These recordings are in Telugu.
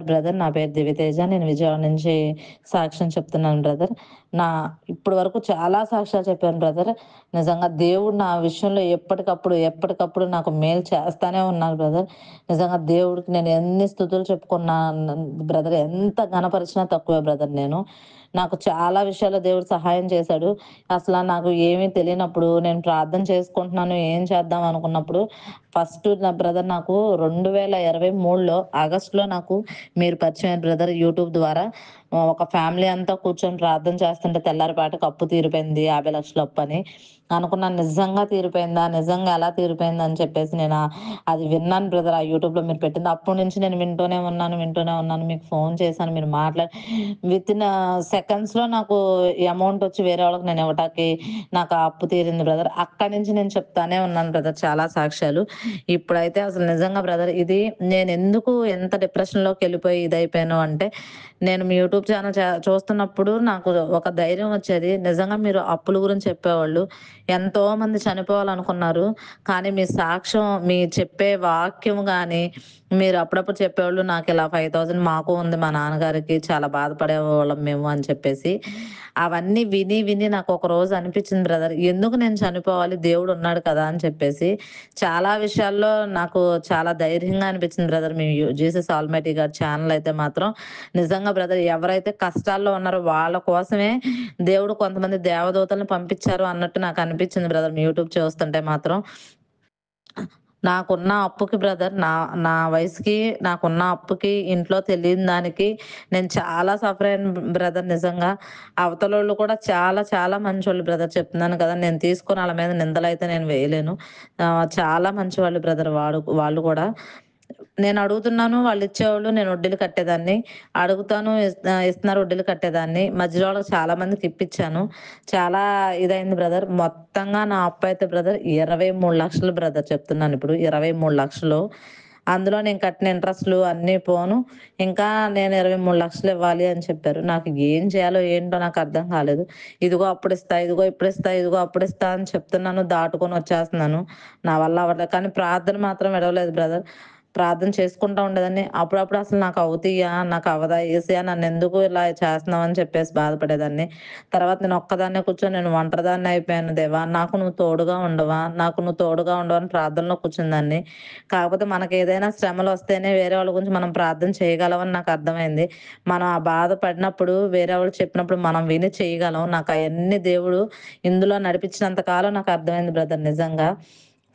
బ్రదర్. నా పేరు దివ్యతేజ. నేను విజయవాడ నుంచి సాక్ష్యం చెప్తున్నాను బ్రదర్. నా ఇప్పటి వరకు చాలా సాక్ష్యాలు చెప్పాను బ్రదర్. నిజంగా దేవుడు నా విషయంలో ఎప్పటికప్పుడు నాకు మేలు చేస్తానే ఉన్నాడు బ్రదర్. నిజంగా దేవుడికి నేను ఎన్ని స్తుతులు చెప్పుకున్నా బ్రదర్, ఎంత ఘనపరిచినా తక్కువే బ్రదర్ నేను. నాకు చాలా విషయాల్లో దేవుడు సహాయం చేశాడు. నాకు ఏమీ తెలియనప్పుడు నేను ప్రార్థన చేసుకుంటున్నాను, ఏం చేద్దాం అనుకున్నప్పుడు ఫస్ట్ నా బ్రదర్ నాకు 2023లో ఆగస్ట్‌లో నాకు మీరు పరిచయమయ్యారు బ్రదర్ యూట్యూబ్ ద్వారా. ఒక ఫ్యామిలీ అంతా కూర్చొని ప్రార్థన చేస్తుంటే తెల్లారిపాటకి అప్పు తీరిపోయింది. 50,00,000 అప్పని. అనుకున్నాను నిజంగా తీరిపోయిందా? నిజంగా ఎలా తీరిపోయిందని చెప్పేసి అది విన్నాను బ్రదర్ ఆ యూట్యూబ్‌లో మీరు పెట్టింది. అప్పటి నుంచి నేను వింటూనే ఉన్నాను. మీకు ఫోన్ చేశాను. మీరు వితిన్ సెకండ్స్‌లో నాకు ఈ అమౌంట్ వచ్చి వేరే వాళ్ళకి నేను ఇవ్వటానికి నాకు ఆ అప్పు తీరింది బ్రదర్. అక్కడి నుంచి నేను చెప్తానే ఉన్నాను బ్రదర్ చాలా సాక్ష్యాలు. ఇప్పుడైతే అసలు నిజంగా బ్రదర్ ఇది నేనెందుకు ఎంత డిప్రెషన్‌లోకెళ్ళిపోయి ఇదైపోయాను అంటే, నేను మీ యూట్యూబ్ ఛానెల్ చూస్తున్నప్పుడు నాకు ఒక ధైర్యం వచ్చేది. నిజంగా మీరు అప్పుల గురించి చెప్పేవాళ్ళు. ఎంతోమంది చనిపోవాలనుకున్నారు. కానీ మీ సాక్ష్యం, మీ చెప్పే వాక్యం గాని, మీరు అప్పుడప్పుడు చెప్పేవాళ్ళు నాకిలా 5,000 మాకు ఉంది మా నాన్నగారికి చాలా బాధపడేవాళ్ళం మేము అని చెప్పేసి. అవన్నీ విని నాకొక రోజు అనిపించింది బ్రదర్. ఎందుకు నేను చనిపోవాలి? దేవుడున్నాడు కదా! అని చెప్పేసి. చాలా విషయాల్లో నాకు చాలా ధైర్యంగా అనిపించింది బ్రదర్. మీ జీసస్ ఆల్మైటీ గారి ఛానెల్ అయితే మాత్రం నిజంగా బ్రదర్ ఎవరైతే కష్టాల్లో ఉన్నారో వాళ్ళ కోసమే దేవుడు కొంతమంది దేవదూతల్ని పంపించారు అన్నట్టు నాకు అనిపించింది బ్రదర్. మీ యూట్యూబ్ చూస్తుంటే మాత్రం. నాకున్న అప్పుకి బ్రదర్ నా నా వయసుకి నాకున్న అప్పుకి ఇంట్లో తెలియని దానికి నేను చాలా సఫర్ అయ్యాను బ్రదర్ నిజంగా. అవతలోళ్ళు కూడా చాలా చాలా మంచోళ్ళు బ్రదర్, చెప్తున్నాను కదా! నేను తీసుకొని ఆళ్ళ మీద నిందలైతే నేను వేయలేను. చాలా మంచివాళ్ళు బ్రదర్ వాళ్ళు కూడా. నేను అడుగుతున్నాను వాళ్ళిచ్చేవాళ్ళు, నేను వడ్డీలు కట్టేదాన్ని. అడుగుతాను ఇస్తున్నారు, వడ్డీలు కట్టేదాన్ని. మధ్యలో వాళ్ళకి చాలా మందికి ఇప్పిచ్చాను. చాలా ఇదైంది బ్రదర్. మొత్తంగా నా అప్పయితే బ్రదర్ 23,00,000 బ్రదర్, చెప్తున్నానిప్పుడు. 23,00,000. అందులో నేను కట్టిన ఇంట్రెస్ట్‌లు అన్నీ పోను. ఇంకా నేను 23,00,000 ఇవ్వాలి అని చెప్పారు. నాకు ఏం చేయాలో ఏంటో నాకు అర్థం కాలేదు. ఇదిగో అప్పుడిస్తా, ఇదిగో ఇప్పుడిస్తా, ఇదిగో అప్పుడిస్తా అని చెప్తున్నాను. దాటుకొని వచ్చేస్తున్నాను. నా వల్ల అవ్వట్లేదు. కానీ ప్రార్థన మాత్రం విడవలేదు బ్రదర్. ప్రార్థన చేసుకుంటా ఉండేదాన్ని. అప్పుడప్పుడు అసలు నాకు అవుతియ్యా? నాకు అవ్వదా? యేసయ్య నన్నెందుకు ఇలా చేస్తున్నావు అని చెప్పేసి బాధపడేదాన్ని. తర్వాత నేను ఒక్కదాన్నే కూర్చొని నేను ఒంటరిదాన్ని అయిపోయాను దేవా! నాకు నువ్వు తోడుగా ఉండవా? నాకు నువ్వు తోడుగా ఉండవా? అని ప్రార్థనలో కూర్చునేదాన్ని. కాకపోతే మనకేదైనా శ్రమలొస్తేనే వేరే వాళ్ళ గురించి మనం ప్రార్థన చేయగలమని నాకు అర్థమైంది. మనం ఆ బాధ పడినప్పుడు వేరే వాళ్ళు చెప్పినప్పుడు మనం విని చేయగలం. నాకు అయన్నీ దేవుడు ఇందులో నడిపించినంత కాలం నాకు అర్థమైంది బ్రదర్ నిజంగా.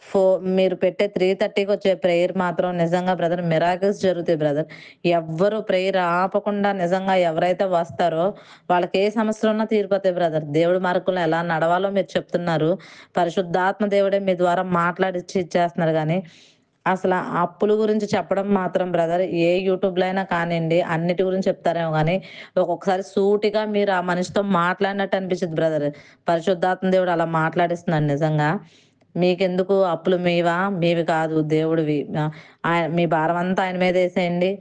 ఫో మీరు పెట్టే 3:30కి వచ్చే ప్రేయర్ మాత్రం నిజంగా బ్రదర్ మిరాకిల్స్ జరుగుతాయి బ్రదర్. ఎవ్వరు ప్రేయర్ ఆపకుండా నిజంగా ఎవరైతే వస్తారో వాళ్ళకి ఏ సమస్యలున్నా తీరిపోతాయి బ్రదర్. దేవుడి మార్గంలో ఎలా నడవాలో మీరు చెప్తున్నారు. పరిశుద్ధాత్మ దేవుడే మీ ద్వారా మాట్లాడిచ్చి ఇచ్చేస్తున్నారు గానీ, అసల ఆ అప్పుల గురించి చెప్పడం మాత్రం బ్రదర్ ఏ యూట్యూబ్‌లో అయినా కానియండి, అన్నిటి గురించి చెప్తారేమో గానీ, ఒక్కొక్కసారి సూటిగా మీరు ఆ మనిషితో మాట్లాడినట్టు అనిపిచ్చిద్ది బ్రదర్. పరిశుద్ధాత్మ దేవుడు అలా మాట్లాడిస్తున్నాడు నిజంగా. మీకెందుకు అప్పులు మీవా? మీవి కాదు దేవుడివి. మీ భారమంతా ఆయన మీదేసేయండి.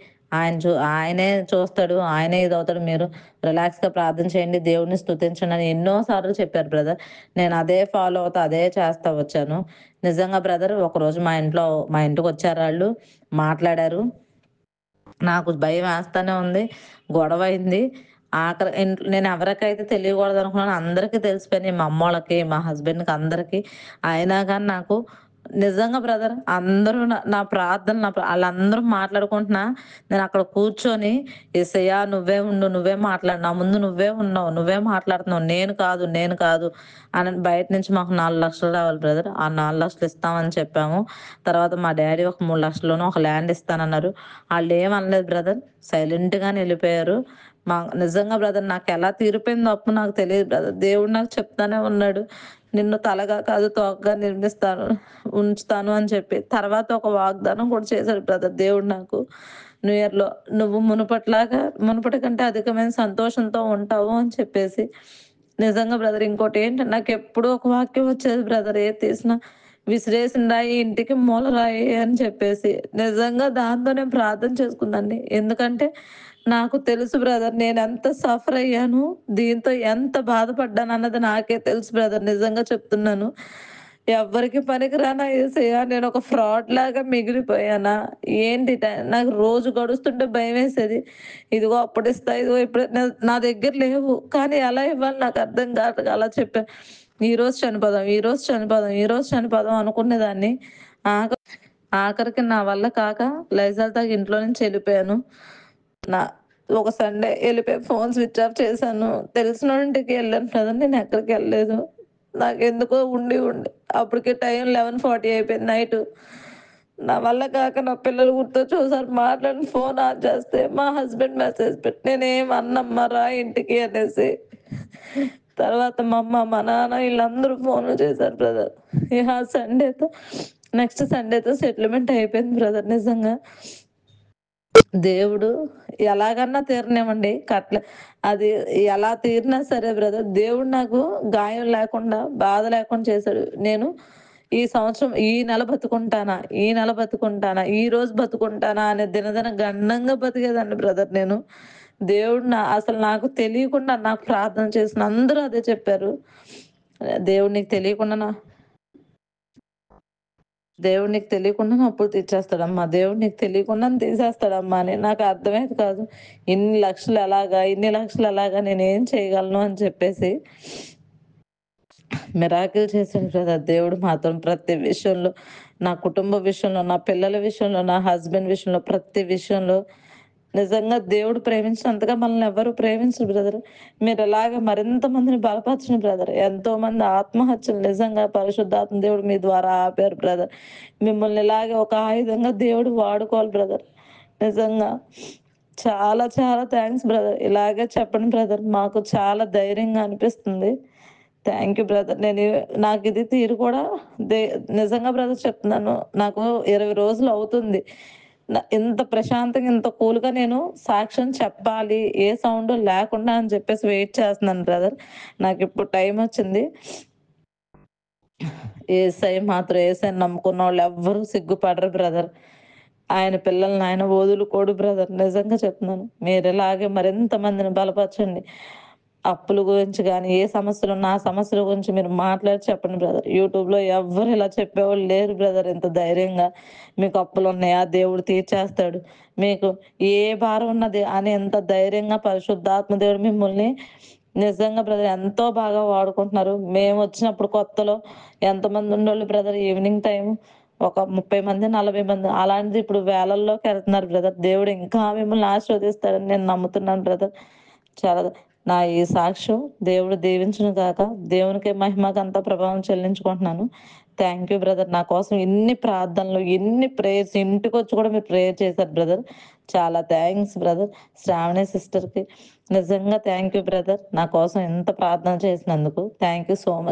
ఆయనే చూస్తాడు. ఆయనే ఇదవుతాడు. మీరు రిలాక్స్‌గా ప్రార్థన చేయండి. దేవుడిని స్తుతించండి అని ఎన్నో సార్లు చెప్పారు బ్రదర్. నేను అదే ఫాలో అవుతా, అదే చేస్తా వచ్చాను. నిజంగా బ్రదర్ ఒకరోజు మా ఇంటికొచ్చారాళ్ళు, మాట్లాడారు. నాకు భయమేస్తానే ఉంది. గొడవయింది. నేను ఎవరికైతే తెలియకూడదనుకున్నానో అందరికి తెలిసిపోయినాయి. మా అమ్మోళ్ళకి, మా హస్బెండ్‌కి అందరికి. అయినా గాని నాకు నిజంగా బ్రదర్ అందరూ నా నా ప్రార్థనలు ఆళ్ళందరూ మాట్లాడుకుంటున్నా నేనక్కడ కూర్చొని యేసయ్యా నువ్వే ఉండు, నువ్వే మాట్లాడు. నా ముందు నువ్వే ఉన్నావు. నువ్వే మాట్లాడుతున్నావు. నేను కాదు అని బయట నుంచి మాకు 4,00,000 రావాలి బ్రదర్. ఆ 4,00,000 ఇస్తామని చెప్పాము. తర్వాత మా డ్యాడీ ఒక 3,00,000లోనో ఒక ల్యాండ్ ఇస్తానన్నారు. ఆళ్ళేం అనలేదు బ్రదర్. సైలెంట్‌గానే ఎళ్ళిపోయారు. నిజంగా బ్రదర్ నాకెలా తీరిపోయిందో అప్పు నాకు తెలీదు బ్రదర్. దేవుడు నాకు చెప్తానే ఉన్నాడు. నిన్ను తలగా కాదు తోకగా ఉంచుతాను అని చెప్పి. తర్వాత ఒక వాగ్దానం కూడా చేశాడు బ్రదర్ దేవుడు నాకు. న్యూ ఇయర్‌లో నువ్వు మునుపటి కంటే అధికమైన సంతోషంతో ఉంటావు అని చెప్పేసి. నిజంగా బ్రదర్ ఇంకోటేంటంటే నాకెప్పుడూ ఒక వాక్యం వచ్చేది బ్రదర్ ఏది తీసినా. విసిరేసిన రాయి ఇంటికి మూల రాయి అని చెప్పేసి. నిజంగా దాంతో నేను ప్రార్థన చేసుకున్నానండి. ఎందుకంటే నాకు తెలుసు బ్రదర్ నేనెంత సఫర్ అయ్యాను. దీంతో ఎంత బాధపడ్డానన్నది నాకే తెలుసు బ్రదర్. నిజంగా చెప్తున్నాను. ఎవ్వరికి పనికిరానా యేసయ్యా! నేనొక ఫ్రాడ్‌లాగా మిగిలిపోయానా? ఏంటి నాకు రోజు గడుస్తుంటే భయమేసేది. ఇదిగో అప్పుడిస్తా, ఇదిగో ఇప్పుడు నా దగ్గర లేవు. కానీ ఎలా ఇవ్వాలి నాకర్థం కాక అలా చెప్పాను. ఈరోజు చనిపోదాం, ఈరోజు చనిపోదాం, ఈరోజు చనిపోదాం అనుకునేదాన్ని. ఆఖ ఆఖరికి నా వల్ల కాక లైజాల్ తాగి ఇంట్లో నుంచి ఎళ్ళిపోయాను. నా ఒక సండే ఎళ్ళిపోయి ఫోన్ స్విచ్ ఆఫ్ చేశాను. తెలిసినోళ్ళింటికి ఎళ్ళాను బ్రదర్, నేనెక్కడికెళ్ళలేదు. నాకెందుకో ఉండి ఉండి అప్పటికి టైం 11:40 అయిపోయింది నైటు. నా వల్ల కాక నా పిల్లలు గుర్తొచ్చి ఒకసారి మాట్లాడి ఫోన్ ఆన్ చేస్తే మా హస్బెండ్ మెసేజ్ పెట్టి నేనేం అన్నమ్మా రా ఇంటికి అనేసి. తర్వాత మా అమ్మ, మా నాన్న ఈళ్ళందరూ ఫోన్లు చేశారు బ్రదర్. ఇహ సండేతో నెక్స్ట్ సండేతో సెటిల్మెంట్ అయిపోయింది బ్రదర్ నిజంగా. దేవుడు ఎలాగన్నా తీరనివ్వండి. అది ఎలా తీరినా సరే బ్రదర్, దేవుడు నాకు గాయం లేకుండా, బాధ లేకుండా చేశాడు. నేను ఈ సంవత్సరం ఈ నెల బతుకుంటానా? ఈ నెల బతుకుంటానా? ఈ రోజు బతుకుంటానా? అనే దినదిన గండంగా బతికేదాన్ని బ్రదర్ నేను. దేవుడు అసలు నాకు తెలియకుండా నాకు ప్రార్థన చేసిన అందరూ అదే చెప్పారు. దేవుడు నీకు తెలియకుండా దేవుడు నీకు తెలియకుండానే అప్పులు తీర్చేస్తాడమ్మా. దేవుడు నీకు తెలియకుండానే తీసేస్తాడమ్మా అని. నాకు అర్థమయ్యేది కాదు. ఇన్ని లక్షలు ఎలాగా? ఇన్ని లక్షలు ఎలాగా? నేనేం చేయగలను అని చెప్పేసి మిరాకిల్ చేసాడు బ్రదర్ దేవుడు మాత్రం ప్రతి విషయంలో. నా కుటుంబ విషయంలో, నా పిల్లల విషయంలో, నా హస్బెండ్ విషయంలో, ప్రతి విషయంలో నిజంగా దేవుడు ప్రేమించినంతగా మనల్ని ఎవ్వరు ప్రేమించరు బ్రదర్. మీరిలాగ మరింత మందిని బలపరచండి బ్రదర్. ఎంతోమంది ఆత్మహత్యలు నిజంగా పరిశుద్ధాత్మ దేవుడు మీ ద్వారా ఆపారు బ్రదర్. మిమ్మల్ని ఇలాగే ఒక ఆయుధంగా దేవుడు వాడుకోవాలి బ్రదర్. నిజంగా. చాలా చాలా థాంక్స్ బ్రదర్. ఇలాగే చెప్పండి బ్రదర్. మాకు చాలా ధైర్యంగా అనిపిస్తుంది. Thank you brother. నాకిది తీరు కూడా దే నిజంగా బ్రదర్ చెప్తున్నాను. నాకు 20 రోజులు అవుతుంది. ఇంత ప్రశాంతంగా, ఇంత కూల్‌గా నేను సాక్ష్యం చెప్పాలి, ఏ సౌండు లేకుండా అని చెప్పేసి వెయిట్ చేస్తున్నాను బ్రదర్. నాకిప్పుడు టైమొచ్చింది. యేసయ్యని నమ్ముకున్నోళ్ళు ఎవ్వరూ సిగ్గుపడరు బ్రదర్. ఆయన పిల్లల్ని ఆయన వదులుకోడు బ్రదర్. నిజంగా చెప్తున్నాను. మీరిలాగే మరింత మందిని బలపరచండి. అప్పుల గురించి గాని, ఏ సమస్యలున్నా ఆ సమస్యల గురించి మీరు మాట్లాడి చెప్పండి బ్రదర్. యూట్యూబ్‌లో ఎవ్వరు ఇలా చెప్పేవాళ్ళు లేరు బ్రదర్ ఇంత ధైర్యంగా. మీకు అప్పులున్నాయా? దేవుడు తీర్చేస్తాడు. మీకు ఏ భారం ఉన్నది అని ఎంత ధైర్యంగా పరిశుద్ధాత్మ దేవుడు మిమ్మల్ని నిజంగా బ్రదర్ ఎంతో బాగా వాడుకుంటున్నారు. మేమొచ్చినప్పుడు కొత్తలో ఎంతమంది ఉండోళ్ళు బ్రదర్ ఈవినింగ్ టైము ఒక 30 మంది, 40 మంది అలాంటిది ఇప్పుడు వేలల్లోకెళ్తున్నారు బ్రదర్. దేవుడు ఇంకా మిమ్మల్ని ఆశీర్వదిస్తాడని నేను నమ్ముతున్నాను బ్రదర్. చాలా నా ఈ సాక్ష్యం దేవుడు దీవించును గాక. దేవునికే మహిమ, ఘనత, ప్రభావం చెల్లించుకుంటున్నాను. Thank you brother. నా కోసం ఎన్ని ప్రార్థనలు, ఎన్ని ప్రేయర్స్ ఇంటికొచ్చి కూడా మీరు ప్రేయర్ చేశారు బ్రదర్. చాలా థాంక్స్ బ్రదర్. శ్రావణి సిస్టర్‌కి నిజంగా థాంక్ యూ బ్రదర్. నా కోసం ఇంత ప్రార్థన చేసినందుకు. Thank you so much.